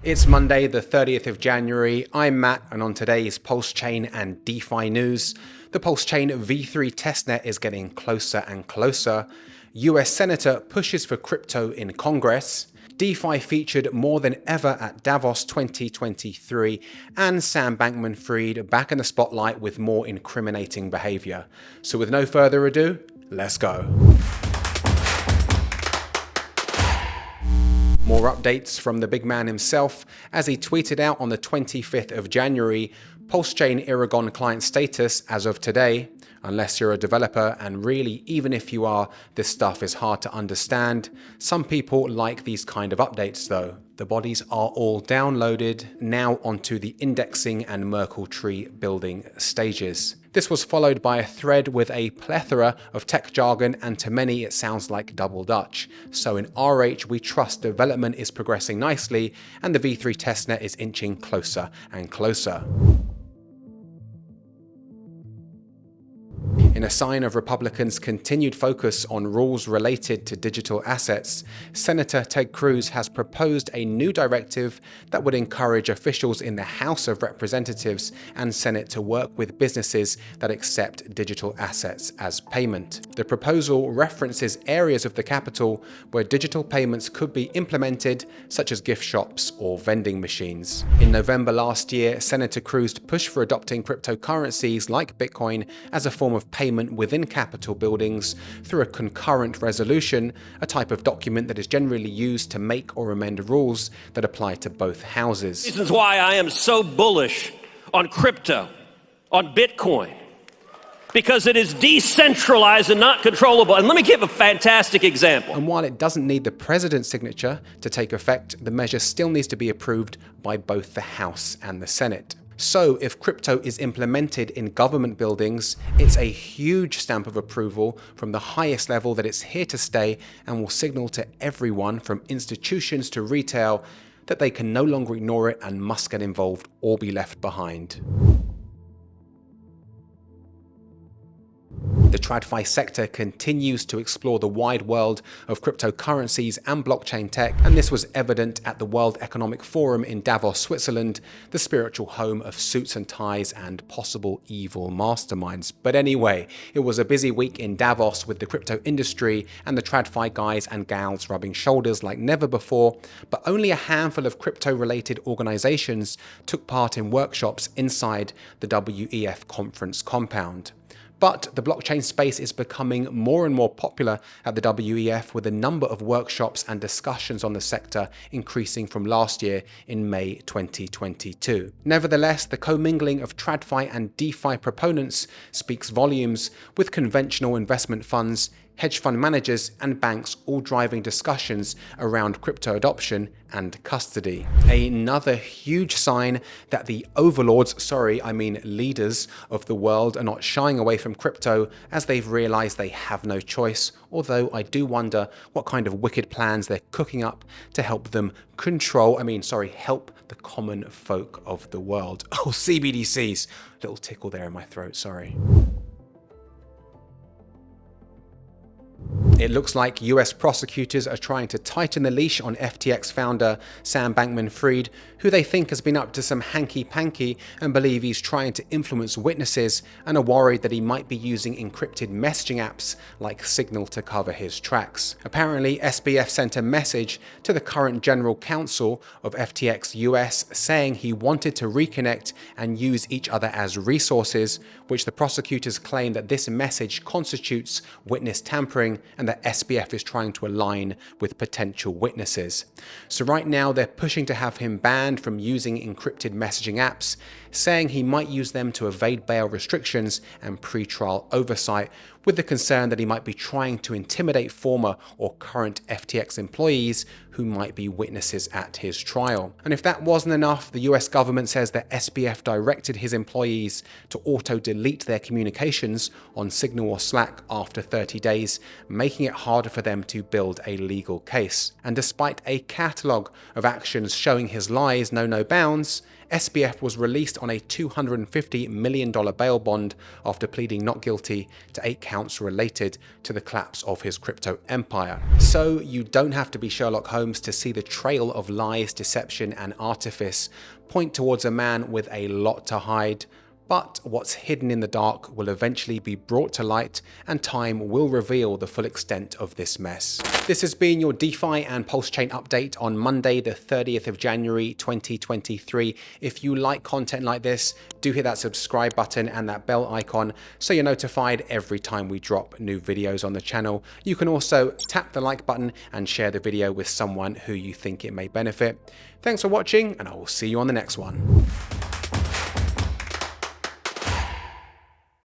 It's Monday, the 30th of January. I'm Matt, and on today's PulseChain and DeFi news, the PulseChain V3 testnet is getting closer and closer. US Senator pushes for crypto in Congress. DeFi featured more than ever at Davos 2023, and Sam Bankman-Fried back in the spotlight with more incriminating behavior. So with no further ado, let's go. More updates from the big man himself as he tweeted out on the 25th of January, PulseChain Aragon client status as of today. Unless you're a developer, and really, even if you are, this stuff is hard to understand. Some people like these kind of updates though. The bodies are all downloaded, now onto the indexing and Merkle tree building stages. This was followed by a thread with a plethora of tech jargon, and to many it sounds like double Dutch. So in RH, we trust development is progressing nicely and the V3 testnet is inching closer and closer. In a sign of Republicans' continued focus on rules related to digital assets, Senator Ted Cruz has proposed a new directive that would encourage officials in the House of Representatives and Senate to work with businesses that accept digital assets as payment. The proposal references areas of the Capitol where digital payments could be implemented, such as gift shops or vending machines. In November last year, Senator Cruz pushed for adopting cryptocurrencies like Bitcoin as a form of payment within Capitol buildings through a concurrent resolution, a type of document that is generally used to make or amend rules that apply to both houses. Reasons why I am so bullish on crypto, on Bitcoin, because it is decentralized and not controllable. And let me give a fantastic example. And while it doesn't need the president's signature to take effect, the measure still needs to be approved by both the House and the Senate. So if crypto is implemented in government buildings, it's a huge stamp of approval from the highest level that it's here to stay and will signal to everyone from institutions to retail that they can no longer ignore it and must get involved or be left behind. The TradFi sector continues to explore the wide world of cryptocurrencies and blockchain tech, and this was evident at the World Economic Forum in Davos, Switzerland, the spiritual home of suits and ties and possible evil masterminds. But anyway, it was a busy week in Davos with the crypto industry and the TradFi guys and gals rubbing shoulders like never before, but only a handful of crypto-related organizations took part in workshops inside the WEF conference compound. But the blockchain space is becoming more and more popular at the WEF, with the number of workshops and discussions on the sector increasing from last year in May 2022. Nevertheless, the commingling of TradFi and DeFi proponents speaks volumes, with conventional investment funds, hedge fund managers and banks all driving discussions around crypto adoption and custody. Another huge sign that the leaders of the world are not shying away from crypto, as they've realized they have no choice, although I do wonder what kind of wicked plans they're cooking up to help them help the common folk of the world. Oh, CBDCs. Little tickle there in my throat, sorry. It looks like US prosecutors are trying to tighten the leash on FTX founder Sam Bankman-Fried, who they think has been up to some hanky-panky and believe he's trying to influence witnesses, and are worried that he might be using encrypted messaging apps like Signal to cover his tracks. Apparently, SBF sent a message to the current general counsel of FTX US saying he wanted to reconnect and use each other as resources, which the prosecutors claim that this message constitutes witness tampering and that SBF is trying to align with potential witnesses. So right now they're pushing to have him banned from using encrypted messaging apps, saying he might use them to evade bail restrictions and pre-trial oversight, with the concern that he might be trying to intimidate former or current FTX employees who might be witnesses at his trial. And if that wasn't enough, the US government says that SBF directed his employees to auto-delete their communications on Signal or Slack after 30 days, making it harder for them to build a legal case. And despite a catalogue of actions showing his lies know no bounds, SBF was released on a $250 million bail bond after pleading not guilty to 8 counts related to the collapse of his crypto empire. So you don't have to be Sherlock Holmes to see the trail of lies, deception, and artifice point towards a man with a lot to hide. But what's hidden in the dark will eventually be brought to light, and time will reveal the full extent of this mess. This has been your DeFi and PulseChain update on Monday, the 30th of January, 2023. If you like content like this, do hit that subscribe button and that bell icon so you're notified every time we drop new videos on the channel. You can also tap the like button and share the video with someone who you think it may benefit. Thanks for watching, and I will see you on the next one.